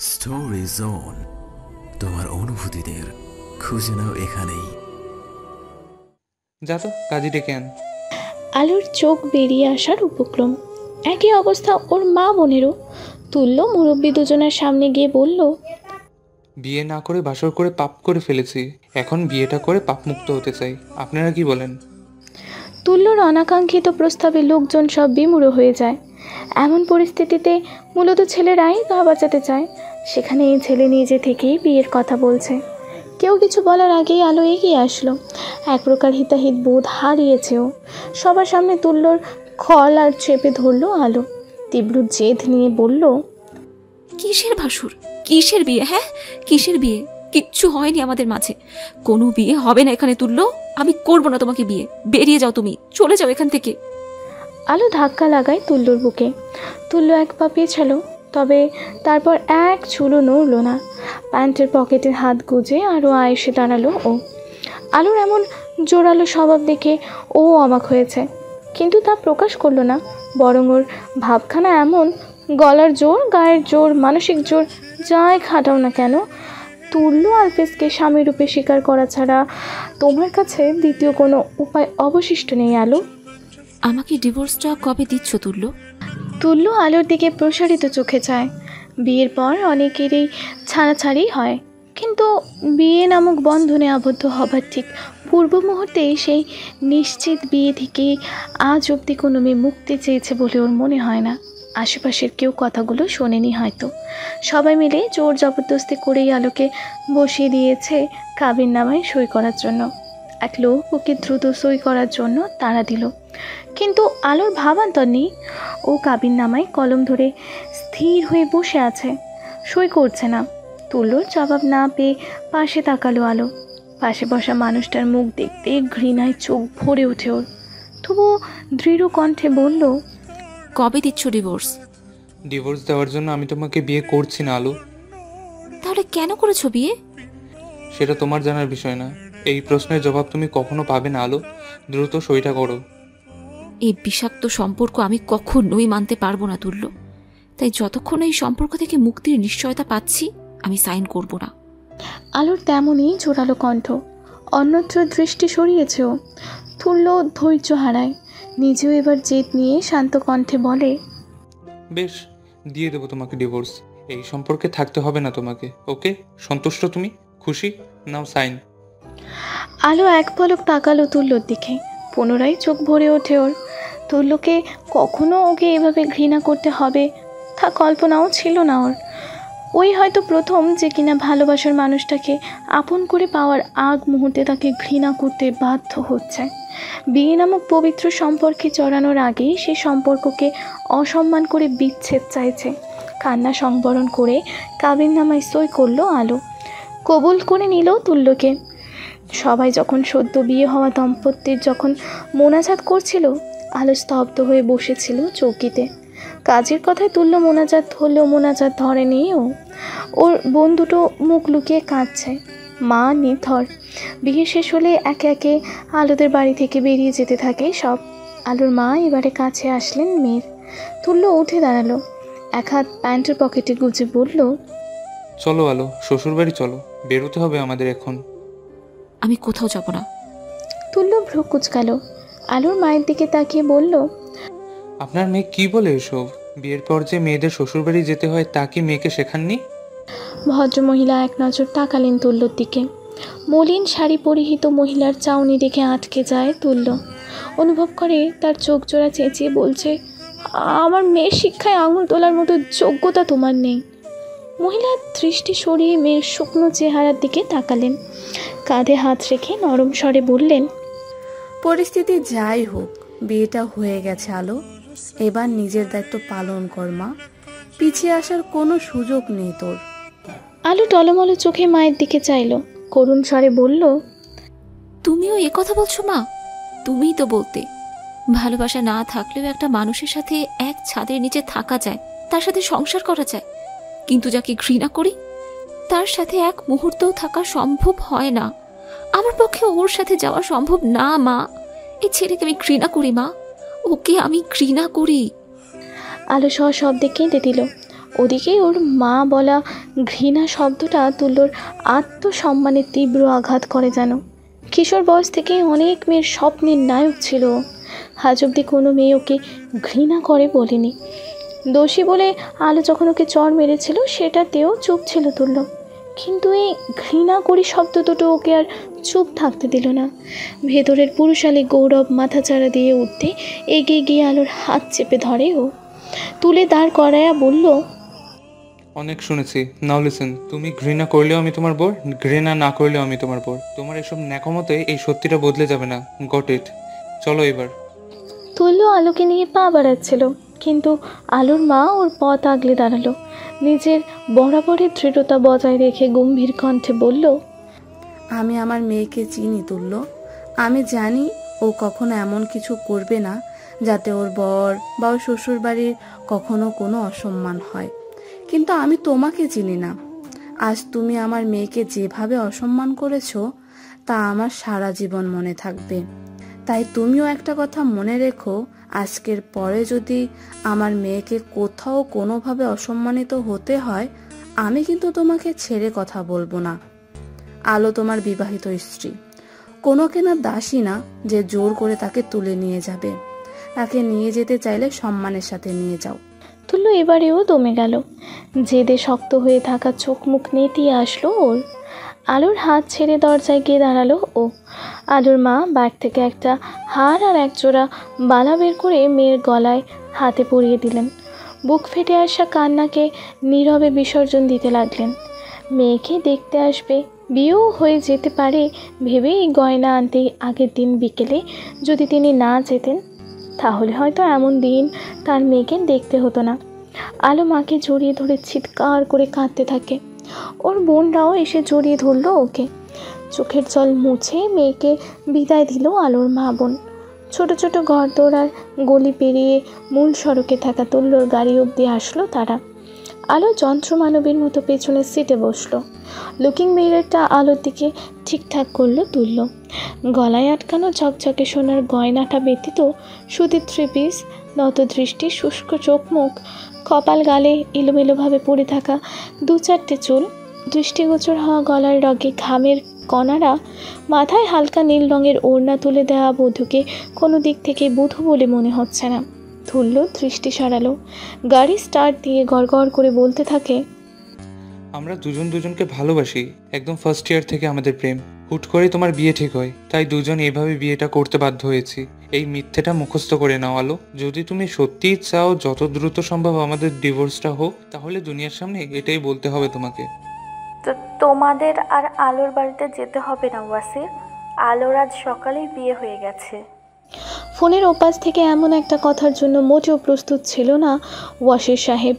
Story zone, তোমার অনুভূতিদের খুঁজে নাও এখানেই। যা তো কাজী ডেকে আন। আলোর চোখ বেরিয়ে আসার উপক্রম। একই অবস্থা ওর মা বোনেরও। তুল্য মুরব্বী দুজনের সামনে গিয়ে বলল, বিয়ে না করে বাসর করে পাপ করে ফেলেছি, এখন বিয়েটা করে পাপ মুক্ত হতে চাই। আপনারা কি বলেন? তুল্যর অনাকাঙ্ক্ষিত প্রস্তাবে লোকজন সব বিমূঢ় হয়ে যায়। এমন পরিস্থিতিতে মূলত ছেলেরাই গা বাঁচাতে চায়। সেখানে এই ছেলে নিজে থেকেই বিয়ের কথা বলছে। কেউ কিছু বলার আগেই আলো এগিয়ে আসলো। এক প্রকার হিতাহিত বোধ হারিয়েছেও। সবার সামনে তুল্যর খল আর চেপে ধরলো আলো। তীব্র জেদ নিয়ে বলল, কিসের ভাসুর, কিসের বিয়ে? হ্যাঁ, কিসের বিয়ে? কিচ্ছু হয়নি আমাদের মাঝে, কোনো বিয়ে হবে না এখানে। তুল্য, আমি করবো না তোমাকে বিয়ে। বেরিয়ে যাও, তুমি চলে যাও এখান থেকে। আলো ধাক্কা লাগায় তুল্যর বুকে। তুল্য এক পা পেছালো, তবে তারপর এক চুলও নড়ল না। প্যান্টের পকেটে হাত গুজে আরও এসে দাঁড়ালো ও। আলোর এমন জোরালো স্বভাব দেখে ও অবাক হয়েছে, কিন্তু তা প্রকাশ করলো না। বরং ওর ভাবখানা এমন, গলার জোর, গায়ের জোর, মানসিক জোর যাই খাটাও না কেন, তুল্য আলফেজকে স্বামীরূপে স্বীকার করা ছাড়া তোমার কাছে দ্বিতীয় কোনো উপায় অবশিষ্ট নেই আলো। আমাকে ডিভোর্সটা কবে দিচ্ছ তুল্য? তুল্য আলোর দিকে প্রসারিত চোখে চায়। বিয়ের পর অনেকেরই ছাড়াছাড়ি হয়, কিন্তু বিয়ে নামক বন্ধনে আবদ্ধ হবার ঠিক পূর্ব মুহূর্তেই সেই নিশ্চিত বিয়ে থেকে আজ অবধি কোনো মেয়ে মুক্তি চেয়েছে বলে ওর মনে হয় না। আশেপাশের কেউ কথাগুলো শোনেনি হয়তো। সবাই মিলে জোর জবরদস্তি করেই আলোকে বসিয়ে দিয়েছে কাবিননামায় সই করার জন্য। এক লোক ওকে দ্রুত সই করার জন্য তাড়া দিল, কিন্তু আলোর ভাবান্তর নেই। ও কাবিননামায় কলম ধরে স্থির হয়ে বসে আছে, সই করছে না। তুল্যর জবাব না পেয়ে পাশে তাকালো আলো। পাশে বসা মানুষটার মুখ দেখতে ঘৃণায় চোখ ভরে ওঠে ওর। তবুও দৃঢ় কণ্ঠে বলল, কবে দিচ্ছ ডিভোর্স? ডিভোর্স দেওয়ার জন্য আমি তোমাকে বিয়ে করছি না আলো। তাহলে কেন করেছো বিয়ে? সেটা তোমার জানার বিষয় না। এই প্রশ্নের জবাব তুমি কখনো পাবে না আলো। দ্রুত সইটা করো। এই বিষাক্ত সম্পর্ক আমি কখনোই মানতে পারবো না তুল্য। তাই যতক্ষণ এই সম্পর্ক থেকে মুক্তির নিশ্চয়তা পাচ্ছি, আমি সাইন করব না। আলোর তেমনই জোরালো কণ্ঠ। অন্যত্র দৃষ্টি সরিয়েছেও। তুল্য ধৈর্য হারায়। নিজেও এবার জেদ নিয়ে শান্ত কণ্ঠে বলে, বেশ, দিয়ে দেবো তোমাকে ডিভোর্স। এই সম্পর্কে থাকতে হবে না তোমাকে। ওকে, সন্তুষ্ট তুমি? খুশি? নাও সাইন। আলো এক পলক তাকালো তুল্যর দিকে। পুনরায় চোখ ভরে ওঠে ওর। তুল্যকে কখনো ওকে এভাবে ঘৃণা করতে হবে তা কল্পনাও ছিল না ওর। ওই হয়তো প্রথম যে কিনা ভালোবাসার মানুষটাকে আপন করে পাওয়ার আগ মুহূর্তে তাকে ঘৃণা করতে বাধ্য হচ্ছে। বিয়ে নামক পবিত্র সম্পর্কে জড়ানোর আগেই সে সম্পর্ককে অসম্মান করে বিচ্ছেদ চাইছে। কান্না সংবরণ করে কাবিননামায় সই করলো আলো। কবুল করে নিল তুল্যকে। সবাই যখন সদ্য বিয়ে হওয়া দম্পতির যখন মোনাজাত করছিল, আলো স্তব্ধ হয়ে বসেছিল চৌকিতে। কাজের কথায় তুল্য মোনাজাত ধরলেও মোনাজাত ধরেনি ও। ওর বোন দুটো মুখ লুকিয়ে কাঁদছে। মা নিথর। বিয়ে শেষ হলে একে একে আলোদের বাড়ি থেকে বেরিয়ে যেতে থাকে সব। আলোর মা এবারে কাছে আসলেন মেয়ের। তুল্য উঠে দাঁড়ালো, এক হাত প্যান্টের পকেটে গুজে বলল, চলো আলো, শ্বশুরবাড়ি চলো। বেরোতে হবে আমাদের এখন। আমি কোথাও যাব না। তুল্য ভ্রু কুচকাল। আলোর মায়ের দিকে তাকিয়ে বলল, আপনার মেয়ে কি বলে এসব? বিয়ের পর যে মেয়েদের শ্বশুরবাড়ি যেতে হয় তা কি মেয়েকে শেখাননি? ভদ্রমহিলা এক নজর তাকালেন তুল্যর দিকে। মলিন শাড়ি পরিহিত মহিলার চাউনি দেখে আটকে যায় তুল্য। অনুভব করে তার চোখ জোড়া চেঁচিয়ে বলছে, আমার মেয়ের শিক্ষায় আঙুল তোলার মতো যোগ্যতা তোমার নেই। মহিলার দৃষ্টি সরিয়ে মেয়ের শুকনো চেহারার দিকে তাকালেন। কাঁধে হাত রেখে নরম স্বরে বললেন, পরিস্থিতি যাই হোক, বিয়েটা হয়ে গেছে আলো। এবার নিজের দায়িত্ব পালন কর মা। পিছিয়ে আসার কোনো সুযোগ নেই তোর। আলো টলমলো চোখে মায়ের দিকে চাইল, করুণ স্বরে বলল, তুমিও এ কথা বলছো মা? তুমিই তো বলতে ভালোবাসা না থাকলেও একটা মানুষের সাথে এক ছাদের নিচে থাকা যায়, তার সাথে সংসার করা যায়। কিন্তু যাকে ঘৃণা করি তার সাথে এক মুহূর্তও থাকা সম্ভব হয় না। আমার পক্ষে ওর সাথে যাওয়া সম্ভব না মা। এই ছেলেকে আমি ঘৃণা করি মা, ওকে আমি ঘৃণা করি। আলো সশব্দে কেঁদে দিল। ওদিকে ওর মা বলা ঘৃণা শব্দটা তুল্যর আত্মসম্মানে তীব্র আঘাত করে যেন। কিশোর বয়স থেকে অনেক মেয়ের স্বপ্নের নায়ক ছিল। আজ অব্দি কোনো মেয়ে ওকে ঘৃণা করে বলেনি। দোষী বলে আলো যখন ওকে চর মেরেছিল সেটাতেও চুপ ছিল তুল্য, কিন্তু এই ঘৃণা করি শব্দ দুটো ওকে আর চুপ থাকতে দিল না। ভেতরের পুরুষালী গৌরব মাথাচাড়া দিয়ে উঠতে এগিয়ে গিয়ে আলোর হাত চেপে ধরে ও, তুলে দাঁড় করায়া বলল, অনেক শুনেছি, নাও লিসেন। তুমি ঘৃণা করলেও আমি তোমার বর, ঘৃণা না করলেও আমি তোমার বর। তোমার এসব ন্যাকামতে এই সত্যিটা বদলে যাবে না। Got it. চলো এবার। তুল্য আলোকে নিয়ে পা বাড়াচ্ছিল, কিন্তু আলোর মা ওর পথ আগলে দাঁড়ালো। নিজের বরাবরের দৃঢ়তা বজায় রেখে গম্ভীর কণ্ঠে বলল, আমি আমার মেয়েকে চিনি তুল্য। আমি জানি ও কখনো এমন কিছু করবে না যাতে ওর বর বা ওর শ্বশুর বাড়ির কখনো কোনো অসম্মান হয়। কিন্তু আমি তোমাকে চিনি না। আজ তুমি আমার মেয়েকে যেভাবে অসম্মান করেছো তা আমার সারা জীবন মনে থাকবে। তাই তুমিও একটা কথা মনে রেখো, আজকের পরে যদি আমার মেয়েকে কোথাও কোনোভাবে অসম্মানিত হতে হয়, আমি কিন্তু তোমাকে ছেড়ে কথা বলবো না। আলো তোমার বিবাহিত স্ত্রী, কোনো কেনা দাসী না যে জোর করে তাকে তুলে নিয়ে যাবে। তাকে নিয়ে যেতে চাইলে সম্মানের সাথে নিয়ে যাও। তুল্য এবারেও দমে গেল। জেদে শক্ত হয়ে থাকা চোখ মুখ নেতিয়ে আসলো ওর। আলোর হাত ছেড়ে দরজায় গিয়ে দাঁড়ালো ও। আলোর মা ব্যাগ থেকে একটা হার আর একজোড়া বালা বের করে মেয়ের গলায় হাতে পরিয়ে দিলেন। বুক ফেটে আসা কান্নাকে নীরবে বিসর্জন দিতে লাগলেন। মেয়েকে দেখতে আসবে, বিয়েও হয়ে যেতে পারে ভেবে এই গয়না আনতে আগের দিন বিকেলে যদি তিনি না যেতেন তাহলে হয়তো এমন দিন তার মেয়েকে দেখতে হতো না। আলো মাকে জড়িয়ে ধরে চিৎকার করে কাঁদতে থাকে। ওর বোনরাও এসে জড়িয়ে ধরলো ওকে। চোখের জল মুছে মেয়েকে বিদায় দিল আলোর মা বোন। ছোট ছোট ঘরদোর আর গলি পেরিয়ে মূল সড়কে থাকা তুল্যর গাড়ি অবধি আসলো তারা। আলো যন্ত্রমানবের মতো পেছনের সিটে বসলো। লুকিং মিররটা আলোর দিকে ঠিকঠাক করলো তুল্য। গলায় আটকানো ঝকঝকে সোনার গয়নাটা ব্যতীত সুতির থ্রি পিস, নত দৃষ্টি, শুষ্ক চোখ মুখ, কপাল গালে এলোমেলোভাবে পড়ে থাকা দু চারটে চুল, দৃষ্টিগোচর হওয়া গলার রগে ঘামের কণারা, মাথায় হালকা নীল রঙের ওড়না তুলে দেওয়া বধূকে কোনো দিক থেকে বধূ বলে মনে হচ্ছে না। তুল্য দৃষ্টি সরালো। গাড়ি স্টার্ট দিয়ে গড়গড় করে বলতে থাকে, আমরা দুজন দুজনকে ভালোবাসি, একদম ফার্স্ট ইয়ার থেকে আমাদের প্রেম। হুট করে তোমার বিয়ে ঠিক হয়, তাই দুজন এভাবে বিয়েটা করতে বাধ্য হয়েছি। এই মিথ্যেটা মুখস্থ করে নাও আলো। যদি তুমি সত্যিই চাও যত দ্রুত সম্ভব আমাদের ডিভোর্সটা হোক, তাহলে দুনিয়ার সামনে এটাই বলতে হবে তোমাকে। তো তোমাদের আর আলোর বাড়িতে যেতে হবে না ওয়াসির, আলোর আজ সকালেই বিয়ে হয়ে গেছে। ফোনের ওপাশ থেকে এমন একটা কথার জন্য মোটেও প্রস্তুত ছিল না ওয়াসির সাহেব।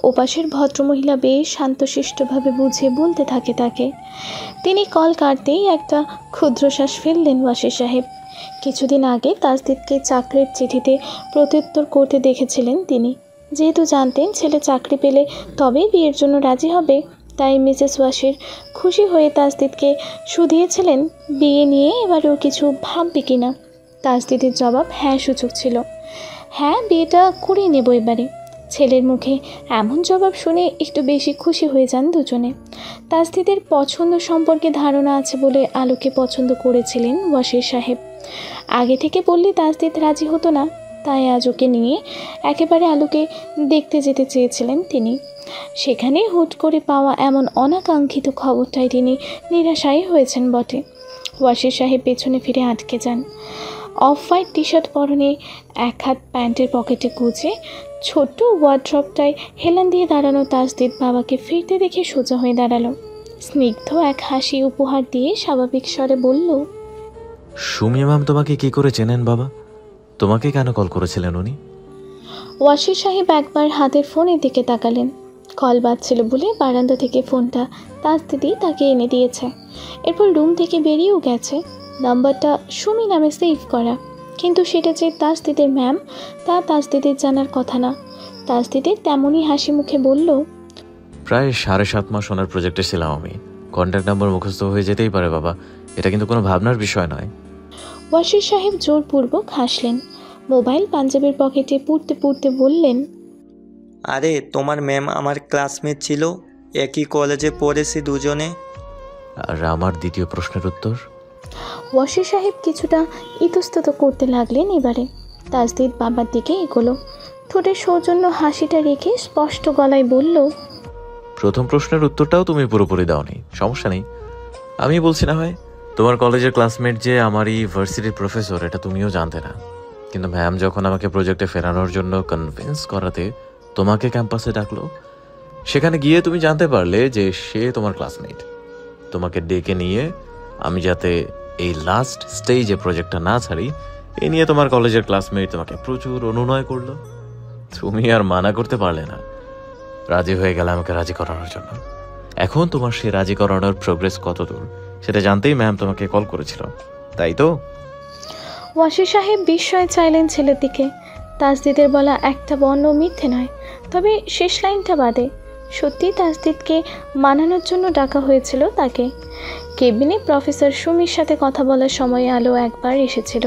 ওপাশের ভদ্রমহিলা বেশ শান্তশিষ্টভাবে বুঝিয়ে বলতে থাকে তাকে। তিনি কল কাটতেই একটা ক্ষুদ্রশ্বাস ফেললেন ওয়াসির সাহেব। কিছুদিন আগে তাসদিদকে চাকরির চিঠিতে প্রত্যুত্তর করতে দেখেছিলেন তিনি। যেহেতু জানতেন ছেলে চাকরি পেলে তবেই বিয়ের জন্য রাজি হবে, তাই মিসেস ওয়াসির খুশি হয়ে তাসদিদকে শুধিয়েছিলেন বিয়ে নিয়ে এবারেও কিছু ভাববে কিনা। তাসদিদের জবাব হ্যাঁ সূচক ছিল। হ্যাঁ, বিয়েটা করিয়ে নেব এবারে। ছেলের মুখে এমন জবাব শুনে একটু বেশি খুশি হয়ে যান দুজনে। তাসদিদের পছন্দ সম্পর্কে ধারণা আছে বলে আলোকে পছন্দ করেছিলেন ওয়াসির সাহেব। আগে থেকে বললে তাসদিদ রাজি হতো না, তাই আজ ওকে নিয়ে একেবারে আলোকে দেখতে যেতে চেয়েছিলেন তিনি। সেখানে হুট করে পাওয়া এমন অনাকাঙ্ক্ষিত খবরটাই তিনি নিরাশায়ী হয়েছেন বটে। ওয়াসির সাহেব পেছনে ফিরে আটকে যান। অফ হোয়াইট টি শার্ট পরনে, এক হাত প্যান্টের পকেটে গুজে ছোট্ট ওয়ার্ড্রপটায় হেলান দিয়ে দাঁড়ানো তাসদিদ বাবাকে ফিরতে দেখে সোজা হয়ে দাঁড়ালো। স্নিগ্ধ এক হাসি উপহার দিয়ে স্বাভাবিক স্বরে বলল, সুমি ম্যাম তোমাকে কি করে চেনেন বাবা? তোমাকে কেন কল করেছিলেন উনি? ওয়াসির সাহেব একবার হাতের ফোনের দিকে তাকালেন। কল বাজছিল বলে বারান্দা থেকে ফোনটা তাসদিদি তাকে এনে দিয়েছে। এরপর রুম থেকে বেরিয়েও গেছে। নাম্বারটা সুমি নামে সেভ করা, কিন্তু সেটা যে তাসদিদের ম্যাম তা তাসদিদের জানার কথা না। তাসদিদের তেমনই হাসি মুখে বলল, প্রায় 7.5 মাস ওনার প্রজেক্টে ছিলাম আমি। কন্ট্যাক্ট নাম্বার মুখস্থ হয়ে যেতেই পারে বাবা, এটা কিন্তু কোনো ভাবনার বিষয় নয়। ওয়াসির সাহেব জোরপূর্বক হাসলেন। মোবাইল পাঞ্জাবের পকেটে পুড়তে পুড়তে বললেন, আরে তোমার ম্যাম আমার ক্লাসমেট ছিল, একই কলেজে পড়েছি দুজনে। আর আমার দ্বিতীয় প্রশ্নের উত্তর? ওয়াসি সাহেব কিছুটা ইতস্তত করতে লাগলেন এবারে। তাজদিদ বাবার দিকে এগোলো, ঠোঁটের সৌজন্য হাসিটা রেখে স্পষ্ট গলায় বলল, প্রথম প্রশ্নের উত্তরটাও তুমি পুরোপুরি দাওনি, সমস্যা নেই, আমি বলছি না হয়। তোমার কলেজের ক্লাসমেট যে আমারই ভার্সিটির প্রফেসর এটা তুমিও জানতে না, কিন্তু ম্যাম যখন আমাকে প্রজেক্টে ফেরানোর জন্য কনভিন্স করাতে তোমাকে ক্যাম্পাসে ডাকলো, সেখানে গিয়ে তুমি জানতে পারলে যে সে তোমার ক্লাসমেট। তোমাকে ডেকে নিয়ে আমি যাতে এই লাস্ট স্টেজে প্রজেক্টটা না ছাড়ি এ নিয়ে তোমার কলেজের ক্লাসমেট তোমাকে প্রচুর অনুনয় করলো। তুমি আর মানা করতে পারলে না, রাজি হয়ে গেলে আমাকে রাজি করানোর জন্য। এখন তোমার সে রাজি করানোর প্রোগ্রেস কত দূর সেটা জানতেই ম্যাম তোমাকে কল করেছিল, তাই তো? ওয়াসি সাহেব বিস্ময়ে চাইলেন ছেলের দিকে। তাজদিদের বলা একটা বর্ণ মিথ্যে নয়, তবে শেষ লাইনটা বাদে। সত্যি তাজদিদকে মানানোর জন্য ডাকা হয়েছিল তাকে। কেবিনে প্রফেসর সুমির সাথে কথা বলার সময় আলো একবার এসেছিল।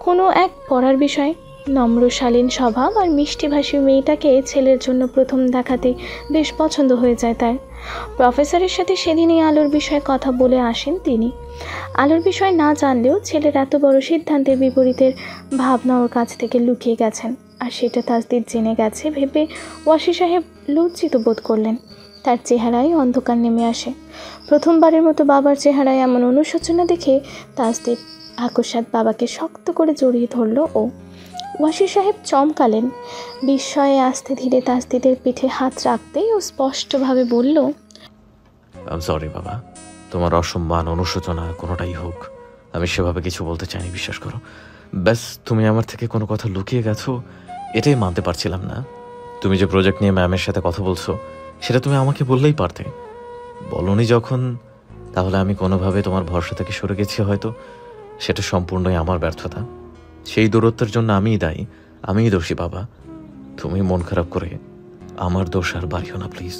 কোনো এক পড়ার বিষয়। নম্র শালীন স্বভাব আর মিষ্টিভাষী মেয়েটাকে ছেলের জন্য প্রথম দেখাতে বেশ পছন্দ হয়ে যায় তার। প্রফেসরের সাথে সেদিনই আলোর বিষয়ে কথা বলে আসেন তিনি। আলোর বিষয় না জানলেও ছেলের এত বড় সিদ্ধান্তের বিপরীতের ভাবনা ওর কাছ থেকে লুকিয়ে গেছেন, আর সেটা তাজদিদ জেনে গেছে ভেবে ওয়াসি সাহেব লজ্জিত বোধ করলেন। তার চেহারায় অন্ধকার নেমে আসে। প্রথমবারের মতো বাবার চেহারায় এমন অনুশোচনা দেখে তাজদিদ আকস্মাৎ বাবাকে শক্ত করে জড়িয়ে ধরল ও। ওয়াসি সাহেব চমকালেন। বিস্ময়ে আস্তে ধীরে তাজদিদের পিঠে হাত রাখতেই ও স্পষ্টভাবে বলল, আই এম সরি বাবা, তোমার অসম্মান অনুশোচনা কোনোটাই হোক, আমি সেভাবে কিছু বলতে চাইনি, বিশ্বাস করো। ব্যাস তুমি আমার থেকে কোনো কথা লুকিয়ে গেছো এটাই মানতে পারছিলাম না। তুমি যে প্রজেক্ট নিয়ে ম্যামের সাথে কথা বলছো সেটা তুমি আমাকে বললেই পারতে, বলনি যখন, তাহলে আমি কোনোভাবে তোমার ভরসা থেকে সরে গেছি হয়তো। সেটা সম্পূর্ণই আমার ব্যর্থতা, সেই দূরত্বের জন্য আমিই দায়ী, আমিই দোষী বাবা। তুমি মন খারাপ করে আমার দোষ আর বাড়িও না please,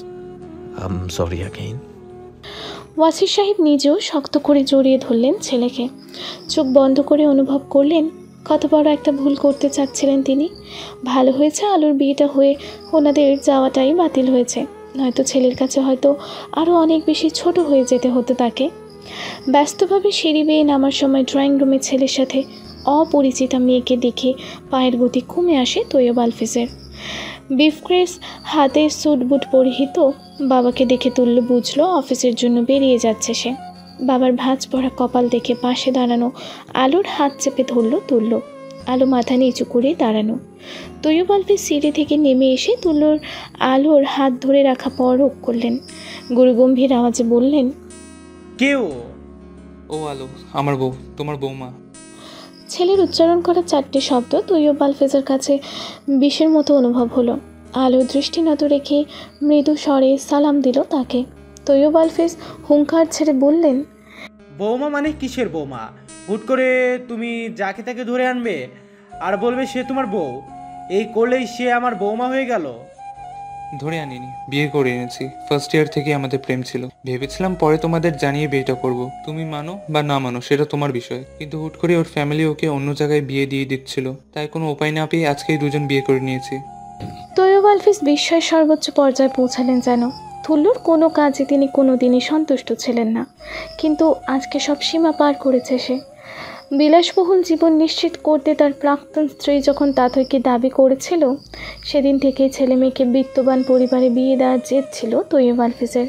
I am sorry again. Wasi সাহেব নিজেও শক্ত করে জড়িয়ে ধরলেন ছেলেকে। চোখ বন্ধ করে অনুভব করলেন কত বড় একটা ভুল করতে চাচ্ছিলেন তিনি। ভালো হয়েছে আলোর বিয়েটা হয়ে ওনাদের যাওয়াটাই বাতিল হয়েছে, নয়তো ছেলের কাছে হয়তো আরও অনেক বেশি ছোট হয়ে যেতে হতো তাকে। ব্যস্তভাবে সিঁড়ি বেয়ে নামার সময় ড্রয়িং রুমে ছেলের সাথে অপরিচিতা মেয়েকে দেখে পায়ের গতি কমে আসে তৈয়ব আলফিজের। বিফক্রেস হাতে স্যুট বুট পরিহিত বাবাকে দেখে তুল্য বুঝল অফিসের জন্য বেরিয়ে যাচ্ছে সে। বাবার ভাঁজ পড়া কপাল দেখে পাশে দাঁড়ানো আলোর হাত চেপে ধরল তুল্য। আলো মাথা নিচু করে দাঁড়ানো। তৈয়ব আলফিজ সিঁড়ি থেকে নেমে এসে তুল্যর আলোর হাত ধরে রাখা পর রোগ করলেন। গুরুগম্ভীর আওয়াজে বললেন, কেউ? ও আলো, আমার বউ, তোমার বৌমা। ছেলের উচ্চারণ করা চারটি শব্দ তৈয়ব আলফিজের কাছে বিষের মতো অনুভব হলো। আলো দৃষ্টি নত রেখে মৃদু স্বরে সালাম দিল তাকে। তৈয়ব আলফিজ হুঙ্কার ছেড়ে বললেন, বৌমা মানে কিসের বৌমা? হুট করে তুমি যাকে তাকে ধরে আনবে আর বলবে সে তোমার বউ? এই করলেই সে আমার বৌমা হয়ে গেল? ধরে আনিনি, বিয়ে করে এনেছি। ফার্স্ট ইয়ার থেকে আমাদের প্রেম ছিল, ভেবেছিলাম পরে তোমাদের জানিয়ে বিয়েটা করব। তুমি মানো বা না মানো সেটা তোমার বিষয়, কিন্তু হুট করে ওর ফ্যামিলি ওকে অন্য জায়গায় বিয়ে দিয়ে দিচ্ছিল, তাই কোনো উপায় না পেয়ে আজকেই দুজন বিয়ে করে নিয়েছি। তৈয়ব আলফিজ বিস্ময়ের সর্বোচ্চ পর্যায়ে পৌঁছালেন যেন। তুল্যুর কোনো কাজে তিনি কোনো দিনই সন্তুষ্ট ছিলেন না, কিন্তু আজকে সব সীমা পার করেছে সে। বিলাসবহুল জীবন নিশ্চিত করতে তার প্রাক্তন স্ত্রী যখন তাথৈকে দাবি করেছিল, সেদিন থেকেই ছেলে মেয়েকে বিত্তবান পরিবারে বিয়ে দেওয়ার জেদ ছিল তৈয়ব আলফিজের।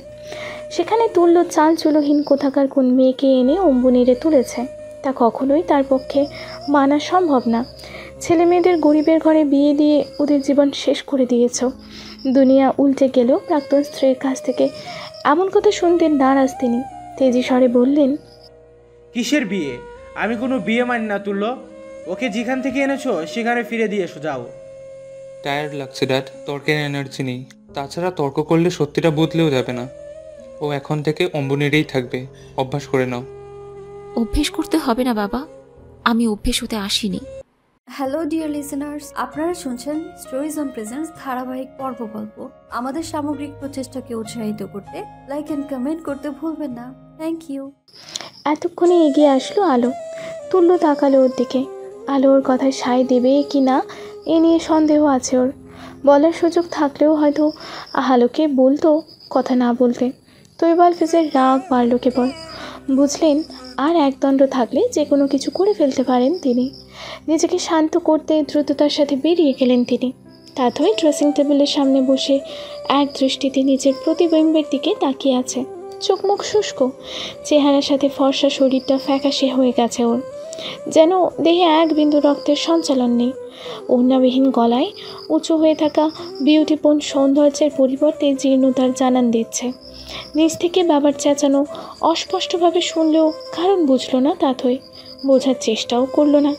সেখানে তুল্য চাল চুলোহীন কোথাকার কোন মেয়েকে এনে অম্বুনিরে তুলেছে, তা কখনোই তার পক্ষে মানা সম্ভব না। ছেলে মেয়েদের গরিবের ঘরে বিয়ে দিয়ে ওদের জীবন শেষ করে দিয়েছ। দুনিয়া উল্টে গেলেও প্রাক্তন স্ত্রীর কাছ থেকে এমন কথা শুনতে নারাজ তিনি। তেজি স্বরে বললেন, কিসের বিয়ে? আমি কোনো বিয়ে মানি না তুল্য। ওকে যেখান থেকে এনেছো সেখানে ফিরে দিয়ে এসো, যাও। টায়ার্ড লাগছে ড্যাড, তর্কের এনার্জি নেই। তাছাড়া তর্ক করলে সত্যিটা বদলেও যাবে না। ও এখন থেকে অম্বুনিরেই থাকবে, অভ্যাস করে নাও। অভ্যেস করতে হবে না বাবা, আমি অভ্যেস হতে আসিনি। হ্যালো ডিয়ার লিসেনার্স, আপনারা শুনছেন স্টোরিজ অন প্রেজেন্স ধারাবাহিক পর্ব গল্প। আমাদের সামগ্রিক প্রচেষ্টাকে উৎসাহিত করতে লাইক অ্যান্ড কমেন্ট করতে ভুলবেন না। Thank you. এতক্ষণে এগিয়ে আসলো আলো। তুল্য তাকালো ওর দিকে। আলো ওর কথায় সায় দেবে কি না এ নিয়ে সন্দেহ আছে ওর। বলার সুযোগ থাকলেও হয়তো আলোকে বলতো কথা না বলতে। তৈব আলফিজের রাগ বাড়ল কেবল। বুঝলেন আর একদণ্ড থাকলে যে কোনো কিছু করে ফেলতে পারেন তিনি। নিজেকে শান্ত করতে দ্রুততার সাথে বেরিয়ে গেলেন তিনি। তাতই ড্রেসিং টেবিলের সামনে বসে এক দৃষ্টিতে নিজের প্রতিবিম্বের দিকে তাকিয়ে আছে। চোখ মুখ শুষ্ক, চেহারার সাথে ফর্সা শরীরটা ফ্যাকাশে হয়ে গেছে ওর, যেন দেহে এক বিন্দু রক্তের সঞ্চালন নেই। ওড়নাবিহীন গলায় উঁচু হয়ে থাকা বিউটিপূর্ণ সৌন্দর্যের পরিবর্তে জীর্ণতার জানান দিচ্ছে। নিজ থেকে বাবার চেঁচানো অস্পষ্টভাবে শুনলেও কারণ বুঝল না তাতই, বোঝার চেষ্টাও করলো না,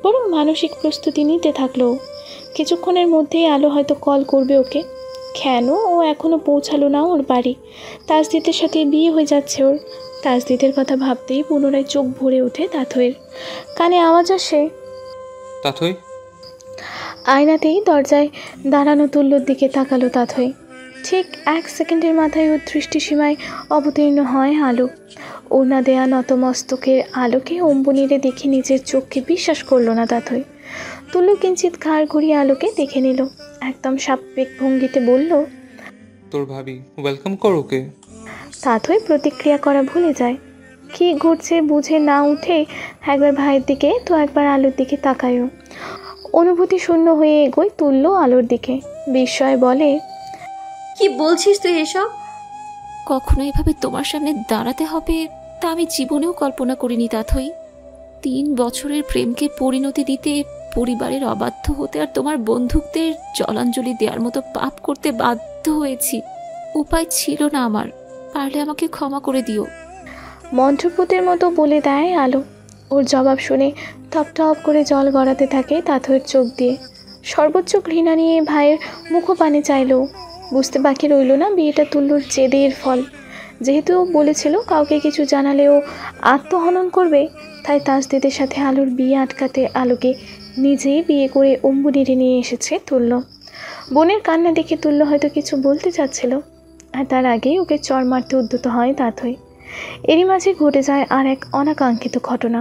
বরং মানসিক প্রস্তুতি নিতে থাকলো। কিছুক্ষণের মধ্যেই আলো হয়তো কল করবে ওকে। কেন ও এখনও পৌঁছালো না ওর বাড়ি? তাজদিদের সাথে বিয়ে হয়ে যাচ্ছে ওর। তাজদিদের কথা ভাবতেই পুনরায় চোখ ভরে ওঠে তাথইয়ের। কানে আওয়াজ আসে, তাথই। আয়নাতেই দরজায় দাঁড়ানো তুল্যর দিকে তাকালো তাথই। ঠিক 1 সেকেন্ডের মাথায় ওর দৃষ্টিসীমায় অবতীর্ণ হয় আলো। ওড়না দেয়া নতমস্তকের আলোকে অম্বনীরে দেখে নিজের চোখকে বিশ্বাস করলো না তাথই। তুল্য কিঞ্চিত ঘাড় ঘুরিয়ে আলোকে দেখে নিল, একদম স্বাভাবিক ভঙ্গিতে বলল, তোর ভাবি, ওয়েলকাম কর ওকে। তাথই প্রতিক্রিয়া করা ভুলে যায়। কি ঘটছে বুঝে না উঠে একবার ভাইয়ের দিকে তো একবার আলোর দিকে তাকায়ও। অনুভূতি শূন্য হয়ে এগোয় তুল্য আলোর দিকে, বিস্ময় বলে, কি বলছিস তুই এসব? কখনো এভাবে তোমার সামনে দাঁড়াতে হবে তা আমি জীবনেও কল্পনা করিনি তাথই। 3 বছরের প্রেমকে পরিণতি দিতে, পরিবারের অবাধ্য হতে আর তোমার বন্ধুত্বের জলাঞ্জলি দেওয়ার মতো পাপ করতে বাধ্য হয়েছি। উপায় ছিল না আমার, পারলে আমাকে ক্ষমা করে দিও। মন্ত্রপুতের মতো বলে দেয় আলো। ওর জবাব শুনে টপ টপ করে জল গড়াতে থাকে তাথইয়ের চোখ দিয়ে। সর্বোচ্চ ঘৃণা নিয়ে ভাইয়ের মুখপানে চাইলেও বুঝতে বাকি রইল না বিয়েটা তুল্যর জেদের ফল। যেহেতু ও বলেছিল কাউকে কিছু জানালেও আত্মহনন করবে, তাই তাজদিদের সাথে আলোর বিয়ে আটকাতে আলোকে নিজেই বিয়ে করে অম্বুনিরে নিয়ে এসেছে তুল্য। বোনের কান্না দেখে তুল্য হয়তো কিছু বলতে চাচ্ছিল, আর তার আগেই ওকে চড় মারতে উদ্যত হয় তাথই। এরই মাঝে ঘটে যায় আর এক অনাকাঙ্ক্ষিত ঘটনা।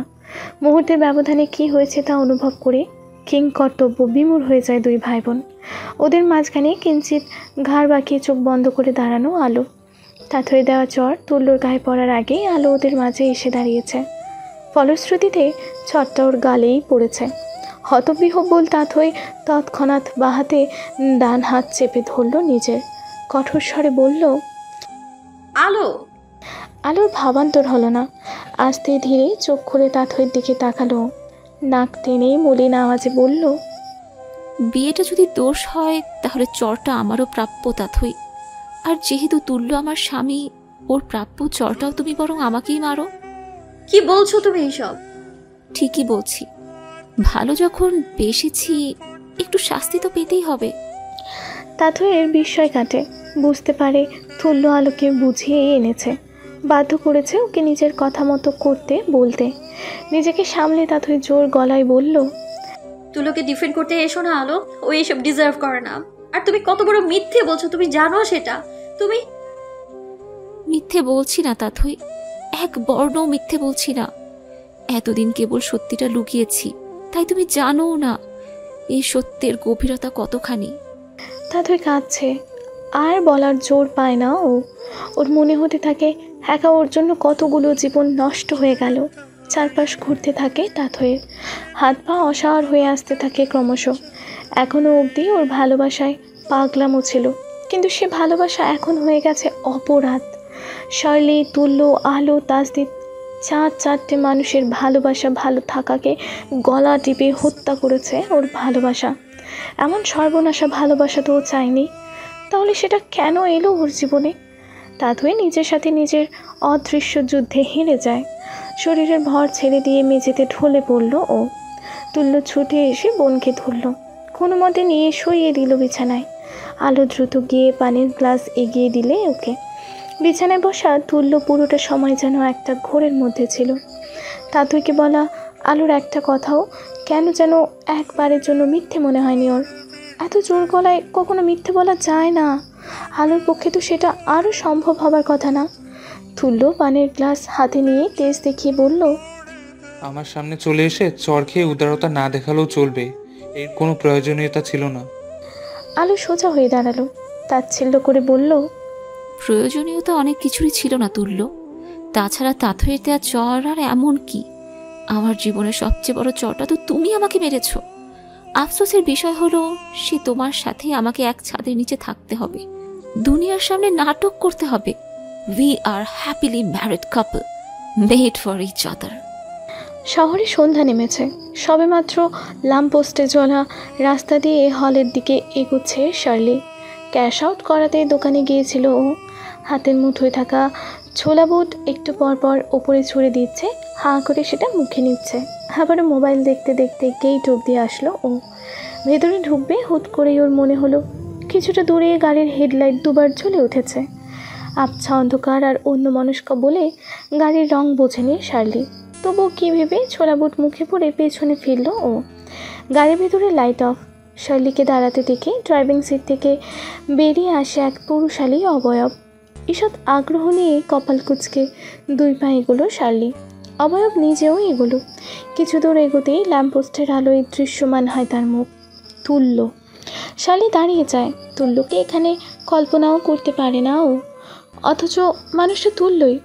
মুহূর্তের ব্যবধানে কি হয়েছে তা অনুভব করে কিং কর্তব্য বিমূঢ় হয়ে যায় দুই ভাই বোন। ওদের মাঝখানে কিঞ্চিত ঘাড় বাঁকিয়ে চোখ বন্ধ করে দাঁড়ানো আলো। তাথই দেওয়া চড় তুল্যর গায়ে পড়ার আগেই আলো ওদের মাঝে এসে দাঁড়িয়েছে। ফলশ্রুতিতে চড়টা ওর গালেই পড়েছে। হতবিহ্বল তাথই তৎক্ষণাৎ বাহাতে ডান হাত চেপে ধরল নিজের, কঠোর স্বরে বলল, আলো। আলোর ভাবান্তর হলো না। আস্তে ধীরে চোখ খুলে তাথইয়ের দিকে তাকালো। নাক টেনেই মলিন আওয়াজে বলল, বিয়েটা যদি দোষ হয় তাহলে চরটা আমারও প্রাপ্য তাথই। আর যেহেতু তুল্য আমার স্বামী, ওর প্রাপ্য চরটাও তুমি বরং আমাকেই মারো। কি বলছো তুমি এসব? ঠিকই বলছি, ভালো যখন বেসেছি একটু শাস্তি তো পেতেই হবে। তাথইয়ের বিস্ময় কাটে, বুঝতে পারে তুল্য আলোকে বুঝিয়ে এনেছে, বাধ্য করেছে ওকে নিজের কথা মতো করতে বলতে। নিজেকে সামলে তাথই জোর গলায় বলল, তুলোকে ডিফেন্ড করতে এসো না আলো, ও এসব ডিজার্ভ করে না। আর তুমি কত বড় মিথ্যে বলছো তুমি জানো সেটা? তুমি মিথ্যে বলছি না তাথই, এক বর্ণও মিথ্যে বলছি না। এতদিন কেবল সত্যিটা লুকিয়েছি, তাই তুমি জানো না এই সত্যের গভীরতা কতখানি। তাথই কাঁদছে, আর বলার জোর পায় না ও। ওর মনে হতে থাকে একা ওর জন্য কতগুলো জীবন নষ্ট হয়ে গেল। চারপাশ ঘুরতে থাকে তাথইয়ের, হাত পা অসাড় হয়ে আসতে থাকে ক্রমশ। এখনও অবধি ওর ভালোবাসায় পাগলামো ছিল, কিন্তু সে ভালোবাসা এখন হয়ে গেছে অপরাধ। শার্লি, তুল্য, আলো, তাজদিদ, 4 মানুষের ভালোবাসা, ভালো থাকাকে গলা টিপে হত্যা করেছে ওর ভালোবাসা। এমন সর্বনাশা ভালোবাসা তো ও চায়নি, তাহলে সেটা কেন এলো ওর জীবনে? তাথই নিজের সাথে নিজের অদৃশ্য যুদ্ধে হেরে যায়। শরীরের ভর ছেড়ে দিয়ে মেঝেতে ঢলে পড়ল ও। তুল্য ছুটে এসে বোনকে ধরল, কোনো মতে নিয়ে শুইয়ে দিল বিছানায়। আলো দ্রুত গিয়ে পানির গ্লাস এগিয়ে দিলে ওকে। বিছানায় বসা তুল্য পুরোটা সময় যেন একটা ঘোরের মধ্যে ছিল। তাথইকে বলা আলোর একটা কথাও কেন যেন একবারের জন্য মিথ্যে মনে হয়নি ওর। এত জোর গলায় কখনো মিথ্যে বলা যায় না, আলোর পক্ষে তো সেটা আরও সম্ভব হবার কথা না। তুল্য পানির গ্লাস হাতে নিয়ে তেজ দেখিয়ে বলল, আমার সামনে চলে এসে চর খেয়ে উদারতা না দেখালেও চলবে, এর কোনো প্রয়োজনীয়তা ছিল না। আলো সোজা হয়ে দাঁড়ালো, তাচ্ছিল্য করে বলল, প্রয়োজনীয়তা অনেক কিছুরই ছিল না তুল্য। তাছাড়া তাথইয়ের দেওয়া চর আর এমন কি, আমার জীবনের সবচেয়ে বড় চরটা তো তুমি আমাকে মেরেছ। আফসোসের বিষয় হলো সে তোমার সাথে আমাকে এক ছাদের নিচে থাকতে হবে, দুনিয়ার সামনে নাটক করতে হবে। We are happily married couple, made for each other. শহরে সন্ধ্যা নেমেছে, সবেমাত্র ল্যাম্পপোস্টে জ্বলা রাস্তা দিয়ে হলের দিকে এগোচ্ছে শার্লি। ক্যাশ আউট করাতে দোকানে গিয়েছিল ও। হাতের মুঠোয় থাকা ছোলা বুট একটু পর পর ওপরে ছুঁড়ে দিচ্ছে, হাঁ করে সেটা মুখে নিচ্ছে। আবারও মোবাইল দেখতে দেখতে গেট অবধি আসলো ও। ভেতরে ঢুকবে হুট করেই ওর মনে হলো কিছুটা দূরে গাড়ির হেডলাইট দুবার জ্বলে উঠেছে। আবছা অন্ধকার আর অন্যমনস্ক বলে গাড়ির রং বোঝেনি শার্লি, তবুও কী ভেবে ছোলা বুট মুখে পড়ে পেছনে ফিরল ও। গাড়ির ভেতরে লাইট অফ। শার্লিকে দাঁড়াতে দেখে ড্রাইভিং সিট থেকে বেরিয়ে আসে এক পুরুষালী অবয়ব। ঈষৎ আগ্রহ নিয়ে কপাল কুঁচকে দুই পা এগোলো শার্লি। অবয়ব নিজেও এগোলো। কিছু দূর এগোতেই ল্যাম্পপোস্টের আলোয় দৃশ্যমান হয় তার মুখ, তুল্য। শার্লি দাঁড়িয়ে যায়। তুল্যকে এখানে কল্পনাও করতে পারে না ও, অথচ মানুষটা তুল্যই।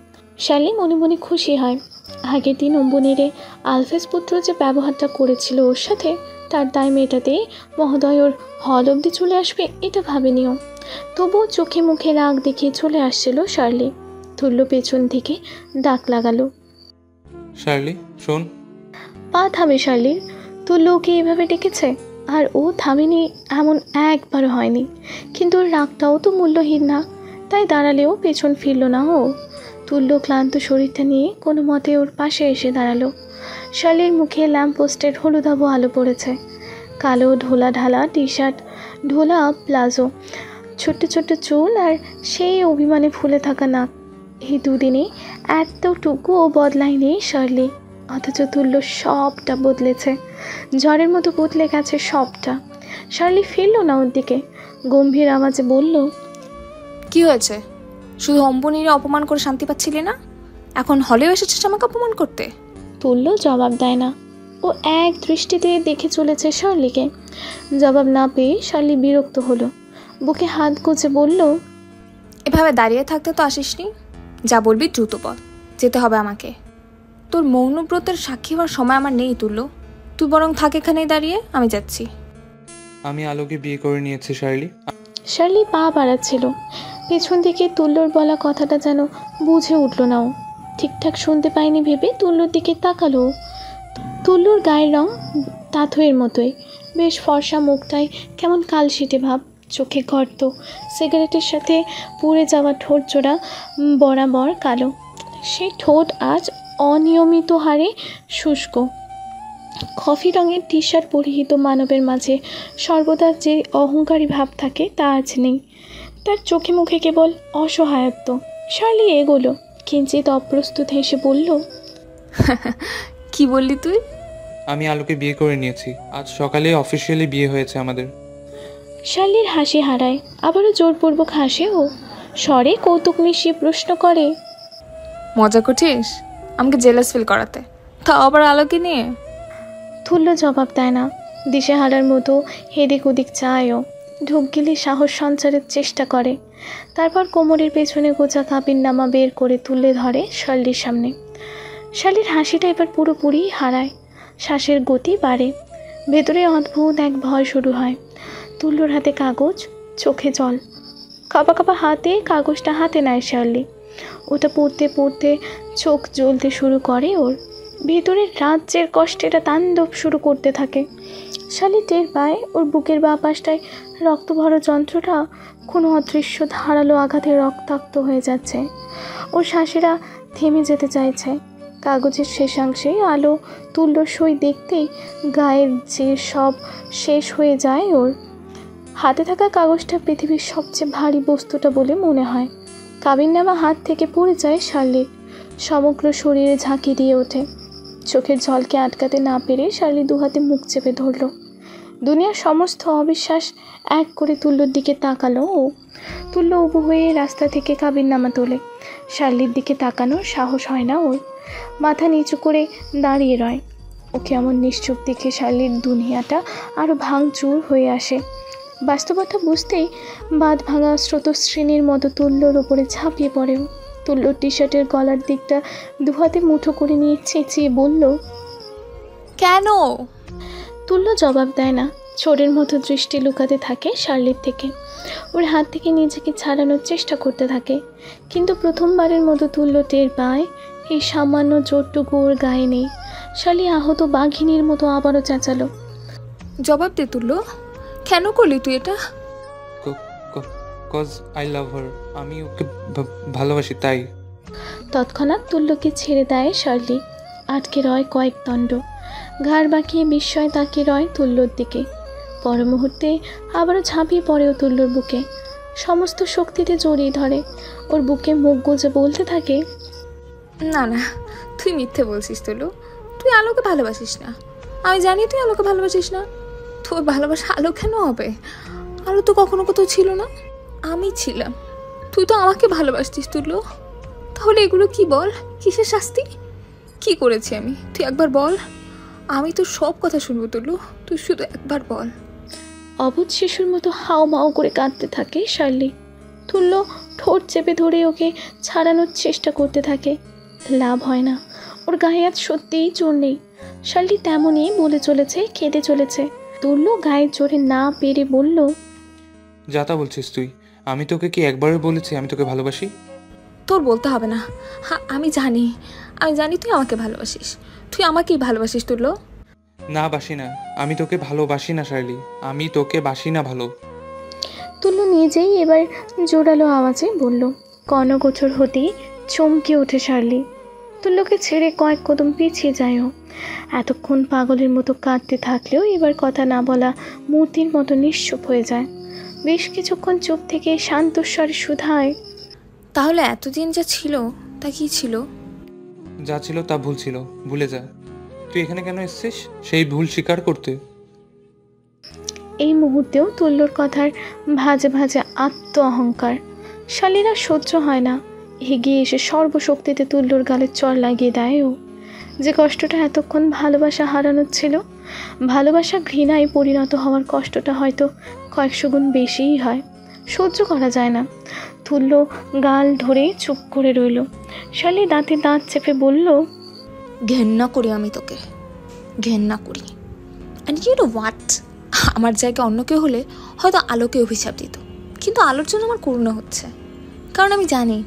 শার্লি মনে মনে খুশি হয়। আগের দিন অম্বুনেরে আলফেজ পুত্র যে ব্যবহারটা করেছিল ওর সাথে, তার দায় মেটাতেই মহোদয় ওর হল অবধি চলে আসবে এটা ভাবেনিও। তবুও চোখে মুখে রাগ দেখিয়ে চলে আসছিল শার্লি। তুল্য পেছন থেকে ডাক লাগালো, শার্লি শোন। পা থামে শার্লির। তুল্য ওকে এভাবে ডেকেছে আর ও থামেনি এমন একবারও হয়নি, কিন্তু ওর রাগটাও তো মূল্যহীন না, তাই দাঁড়ালেও পেছন ফিরল না ও। তুল্য ক্লান্ত শরীরটা নিয়ে কোনো মতে ওর পাশে এসে দাঁড়ালো। শার্লির মুখে ল্যাম্পপোস্টের হলুদাভ আলো পড়েছে। কালো ঢোলা ঢালা টি শার্ট, ঢোলা প্লাজো, ছোট্ট ছোট্ট চুল আর সেই অভিমানে ফুলে থাকা নাক। এই দুদিনে এতটুকুও বদলায়নি শার্লি, অথচ তুল্য সবটা বদলেছে। ঝড়ের মতো বদলে গেছে সবটা। শার্লি ফিরল না ওর দিকে, গম্ভীর আওয়াজে বলল, কি হয়েছে? শুধু অম্বনীরে অপমান করে শান্তি পাচ্ছিলি না, এখন হলেও এসেছিস আমাকে অপমান করতে? তুল্য জবাব দেয় না। ও এক দৃষ্টিতে দেখে চলেছে শার্লিকে। জবাব না পেয়ে শার্লি বিরক্ত হলো, বুকে হাত গুজে বলল, এভাবে দাঁড়িয়ে থাকতে তো আসিসনি, যা বলবি দ্রুত বল, যেতে হবে আমাকে। তোর মৌনব্রতের সাক্ষী হওয়ার সময় আমার নেই তুল্য, তুই বরং থাক এখানেই দাঁড়িয়ে, আমি যাচ্ছি। আমি আলোকে বিয়ে করে নিয়েছি শার্লি। শার্লি পা বাড়াচ্ছিল। পেছন থেকে তুল্যর বলা কথাটা যেন বুঝে উঠল না ও। ঠিকঠাক শুনতে পায়নি ভেবে তুল্যর দিকে তাকালো। তুল্যর গায়ের রং তাথইয়ের মতোই, বেশ ফর্সা, মুখটায় কেমন কালশিটে ভাব, চোখে গর্ত, সিগারেটের সাথে পুড়ে যাওয়া ঠোঁট জোড়া বরাবর কালো। সেই ঠোঁট আজ অনিয়মিত হারে শুষ্ক। কফি রঙের টি শার্ট পরিহিত মানবের মাঝে সর্বদা যে অহংকারী ভাব থাকে তা আজ নেই। তার চোখে মুখে কেবল অসহায়ত্ব। শার্লি এগোলো, কিঞ্চিত অপ্রস্তুত হেসে বলল, কি বললি তুই? আমি আলোকে বিয়ে করে নিয়েছি, আজ সকালে অফিসিয়ালি বিয়ে হয়েছে আমাদের। শার্লির হাসি হারায়, আবারও জোরপূর্বক হাসে ও। স্বরে কৌতুক মিশিয়ে প্রশ্ন করে, মজা করছিস আমাকে জেলাস ফিল করাতে, তাও আবার আলোকে নিয়ে? তুল্য জবাব দেয় না, দিশেহারার মতো হেদিক ওদিক চায়ও। ঢুক গেলে সাহস সঞ্চারের চেষ্টা করে। তারপর কোমরের পেছনে গোছা কাবিননামা বের করে তুলে ধরে শার্লির সামনে। শার্লির হাসিটা এবার পুরোপুরি হারায়, শ্বাসের গতি বাড়ে, ভেতরে অদ্ভুত এক ভয় শুরু হয়। তুল্যর হাতে কাগজ, চোখে জল। কাঁপা কাঁপা হাতে কাগজটা হাতে নেয় শার্লি। ওটা পড়তে পড়তে চোখ জ্বলতে শুরু করে ওর। ভেতরের রাজ্যের কষ্টেরা তাণ্ডব শুরু করতে থাকে। শালি টের পায় ওর বুকের বাঁ পাশটায় রক্তভরা যন্ত্রটা কোনো অদৃশ্য ধারালো আঘাতে রক্তাক্ত হয়ে যাচ্ছে। ওর শ্বাসেরা থেমে যেতে চাইছে। কাগজের শেষাংশে আলো তুল্য সই দেখতেই গায়ের যে সব শেষ হয়ে যায় ওর। হাতে থাকা কাগজটা পৃথিবীর সবচেয়ে ভারী বস্তুটা বলে মনে হয়। কাবিননামা হাত থেকে পড়ে যায় শার্লির, সমগ্র শরীরে ঝাঁকি দিয়ে ওঠে। চোখের জলকে আটকাতে না পেরে শার্লি দুহাতে মুখ চেপে ধরল। দুনিয়ার সমস্ত অবিশ্বাস এক করে তুল্যর দিকে তাকালো ও। তুল্য উবু হয়ে রাস্তা থেকে কাবিননামা তোলে। শার্লির দিকে তাকানোর সাহস হয় না ওর, মাথা নিচু করে দাঁড়িয়ে রয়। ওকে এমন নিশ্চুপ দেখে শার্লির দুনিয়াটা আরও ভাঙচুর হয়ে আসে। বাস্তবতা বুঝতেই বাঁধ ভাঙা স্রোতশ্রেণীর মতো তুল্যর ওপরে ঝাঁপিয়ে পড়েও তুল্যর টি শার্টের গলার দিকটা দুহাতে মুঠো করে নিয়ে চেঁচিয়ে বলল, কেন? তুল্য জবাব দেয় না, চোরের মতো দৃষ্টি লুকাতে থাকে শার্লির থেকে। ওর হাত থেকে নিজেকে ছাড়ানোর চেষ্টা করতে থাকে, কিন্তু প্রথমবারের মতো তুল্য টের পায় এই সামান্য জোরটুকু ওর গায়ে নেই। শার্লি আহত বাঘিনীর মতো আবারও চেঁচালো, জবাব দে তুল্য, কেন করলি তুই এটা? কজ আই লাভ হার, আমি ওকে ভালোবাসি তাই। তৎক্ষণাৎ তুল্যকে ছেড়ে দেয় শার্লি। আটকে রয় কয়েক দণ্ড, ঘাড় বাঁকিয়ে বিস্ময় তাকিয়ে রয় তুল্যর দিকে। পর মুহূর্তে আবারও ঝাঁপিয়ে পড়েও তুল্যর বুকে, সমস্ত শক্তিতে জড়িয়ে ধরে। ওর বুকে মুখ গুজে বলতে থাকে, না না, তুই মিথ্যে বলছিস তুল্য, তুই আলোকে ভালোবাসিস না। আমি জানি তুই আলোকে ভালোবাসিস না। তোর ভালোবাসা আলো কেন হবে? আলো তো কখনো কোথাও ছিল না, আমি ছিলাম। তুই তো আমাকে ভালোবাসতিস তুল্য। তাহলে এগুলো কি বল? কিসের শাস্তি? কি করেছি আমি? তুই একবার বল, আমি তো সব কথা শুনবো তুল্য, তুই শুধু একবার বল। অবুঝ শিশুর মতো হাও মাও করে কাঁদতে থাকে শার্লি। তুল্য ঠোঁট চেপে ধরে ওকে ছাড়ানোর চেষ্টা করতে থাকে, লাভ হয় না। ওর গায়ে আজ সত্যিই জোর নেই। শার্লি তেমনই বলে চলেছে, কেঁদে চলেছে। তুল্য গায়ে জোরে না পেরে বলল, যা তা বলছিস তুই? আমি তোকে কি একবারও বলেছি আমি তোকে ভালোবাসি? তোর বলতে হবে না। হ্যাঁ, আমি জানি তুই আমাকে ভালোবাসিস। তুই আমাকেই ভালোবাসিস তুল্য। না, বাসি না। আমি তোকে ভালোবাসি না শার্লি, আমি তোকে বাসি না ভালো। তুল্য নিজেই এবার জোরালো আওয়াজে বলল। কর্ণগোচর হতেই চমকে ওঠে শার্লি। তুল্যকে ছেড়ে কয়েক কদম পিছিয়ে যায় ও। এতক্ষণ পাগলের মতো কাঁদতে থাকলেও এবার কথা না বলা মূর্তির মতো নিশ্চুপ হয়ে যায়। বেশ কিছুক্ষণ চুপ থেকে শান্তস্বরে শুধায়, তাহলে এতদিন যা ছিল তা কি ছিল? যা ছিল তা ভুল ছিল, ভুলে যা। তুই এখানে কেন এসেছিস সেই ভুল স্বীকার করতে? এই মুহূর্তেও তুল্যর কথার ভাজে ভাজে আত্ম অহংকার শালীরা সহ্য হয় না। এগিয়ে এসে সর্বশক্তিতে তুল্যর গালে চড় লাগিয়ে দেয় ও। যে কষ্টটা এতক্ষণ ভালোবাসা হারানোর ছিল, ভালোবাসা ঘৃণায় পরিণত হওয়ার কষ্টটা হয়তো কয়েকশো গুণ বেশিই হয়। সহ্য করা যায় না। তুল্য গাল ধরে চুপ করে রইল। শালী দাঁতে দাঁত চেপে বলল, ঘেন্না করি আমি তোকে, ঘেন্না করি। অ্যান্ড ইউ নো হোয়াট, আমার জায়গায় অন্য কেউ হলে হয়তো আলোকে অভিশাপ দিত, কিন্তু আলোর জন্য আমার করুণা হচ্ছে। কারণ আমি জানি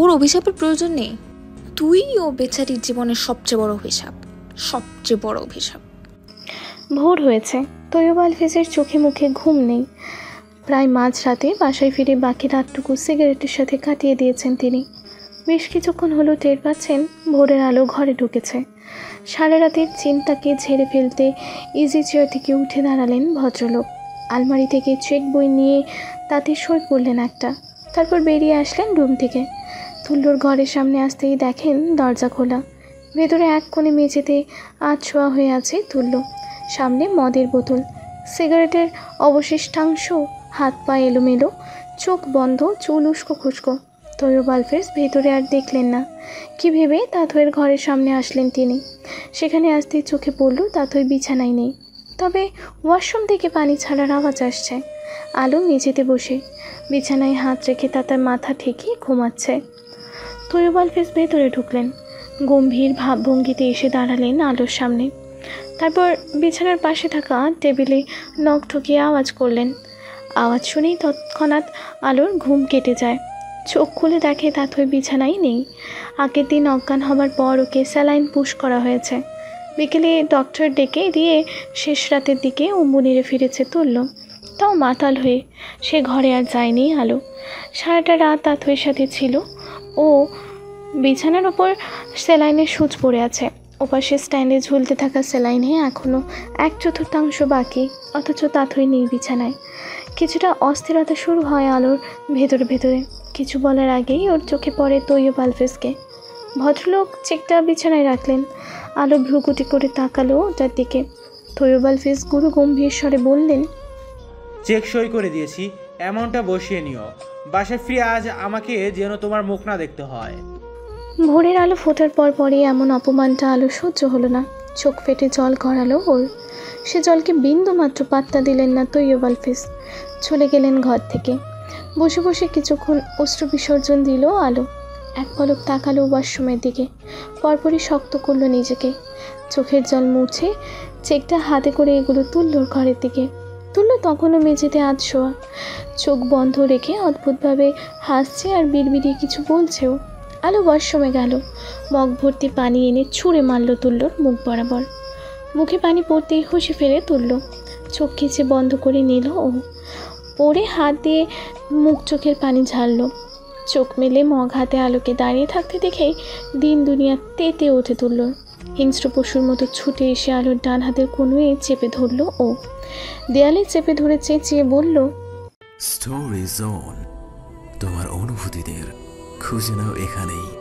ওর অভিশাপের প্রয়োজন নেই। তুই ও বেচারির জীবনের সবচেয়ে বড় অভিশাপ, সবচেয়ে বড় অভিশাপ। ভোর হয়েছে। তৈয়ব আলফেজের চোখে মুখে ঘুম নেই। প্রায় মাঝরাতে বাসায় ফিরে বাকি রাতটুকু সিগারেটের সাথে কাটিয়ে দিয়েছেন তিনি। বেশ কিছুক্ষণ হলো টের পাচ্ছেন ভোরের আলো ঘরে ঢুকেছে। সারা রাতের চিন্তাকে ঝেড়ে ফেলতে ইজি চেয়ার থেকে উঠে দাঁড়ালেন ভদ্রলোক। আলমারি থেকে চেক বই নিয়ে তাতে সই করলেন একটা, তারপর বেরিয়ে আসলেন রুম থেকে। তুল্যর ঘরের সামনে আসতেই দেখেন দরজা খোলা। ভেতরে এক কোণে মেঝেতে আধশোয়া হয়ে আছে তুল্য। সামনে মদের বোতল, সিগারেটের অবশিষ্টাংশ, হাত পা এলোমেলো, চোখ বন্ধ, চুল উস্কো খুস্কো। তৈয়ব আলফেজ ভেতরে আর দেখলেন না। কি ভেবে তাথইয়ের ঘরের সামনে আসলেন তিনি। সেখানে আসতেই চোখে পড়ল তাথই বিছানায় নেই, তবে ওয়াশরুম থেকে পানি ছাড়ার আওয়াজ আসছে। আলো মেঝেতে বসে বিছানায় হাত রেখে তার মাথা ঠেকিয়ে ঘুমাচ্ছে। তৈয়ব আলফেজ ভেতরে ঢুকলেন, গম্ভীর ভাবভঙ্গিতে এসে দাঁড়ালেন আলোর সামনে। তারপর বিছানার পাশে থাকা টেবিলে নখ ঠকিয়ে আওয়াজ করলেন। আওয়াজ শুনেই তৎক্ষণাৎ আলোর ঘুম কেটে যায়। চোখ খুলে দেখে তাথই বিছানায় নেই। আগের দিন অজ্ঞান হবার পর ওকে স্যালাইন পুশ করা হয়েছে। বিকেলে ডক্টর ডেকে দিয়ে শেষ রাতের দিকে উম্মুনিরে ফিরেছে তুল্য, তাও মাতাল হয়ে। সে ঘরে আর যায়নি আলো। সারাটা রাত তাথইয়ের সাথে ছিল। ও বিছানার ওপর স্যালাইনের সুচ পড়ে আছে। ওপাশে স্ট্যান্ডে ঝুলতে থাকা স্যালাইনে এখনও 1/4 বাকি, অথচ তাথই নেই বিছানায়। কিছুটা অস্থিরতা শুরু হয় আলোর ভেতরে ভেতরে। কিছু বলার আগেই ওর চোখে পড়ে তৈয়ব আলফেজকে। ভদ্রলোক চেকটা বিছানায় রাখলেন। আলো ভ্রুকুটি করে তাকালো ওটার দিকে। তৈয়ব আলফেজ গুরু গম্ভীর স্বরে বললেন, চেক সই করে দিয়েছি, অ্যামাউন্টটা বসিয়ে নিও। বাসায় ফিরে আজ আমাকে যেন তোমার মুখ না দেখতে হয়। ভোরের আলো ফোটার পর পরই এমন অপমানটা আলো সহ্য হলো না। চোখ ফেটে জল গড়ালো ওর। সে জলকে বিন্দু মাত্র পাত্তা দিলেন না তৈয়ব আলফিস। চলে গেলেন ঘর থেকে। বসে বসে কিছুক্ষণ অশ্রু বিসর্জন দিল আলো। এক পলক তাকালো ওয়াশরুমের দিকে, পরপরই শক্ত করলো নিজেকে। চোখের জল মুছে চেকটা হাতে করে এগুলো তুল্লোর ঘরের দিকে। তুল্লো তখনও মেঝেতে শোয়া, চোখ বন্ধ রেখে অদ্ভুতভাবে হাসছে আর বিড়বিড়িয়ে কিছু বলছেও। আলো ওয়াশরুমে গেল, মগ ভর্তি পানি এনে ছুঁড়ে মারল তুল্লোর মুখ বরাবর। মুখে পানি পড়তেই হুঁশে ফেরে তুলল, চোখ খিচে বন্ধ করে নিল ও। পরে হাত দিয়ে মুখ চোখের পানি ঝাড়ল। চোখ মেলে মগ হাতে আলোকে দাঁড়িয়ে থাকতে দেখেই দিন দুনিয়া তেতে উঠে তুলল। হিংস্র পশুর মতো ছুটে এসে আলোর ডান হাতের কোণে চেপে ধরল ও। দেয়ালে চেপে ধরে চেঁচিয়ে বলল, স্টোরি জোন, তোমার অনুভূতিদের খুঁজে নাও এখানেই।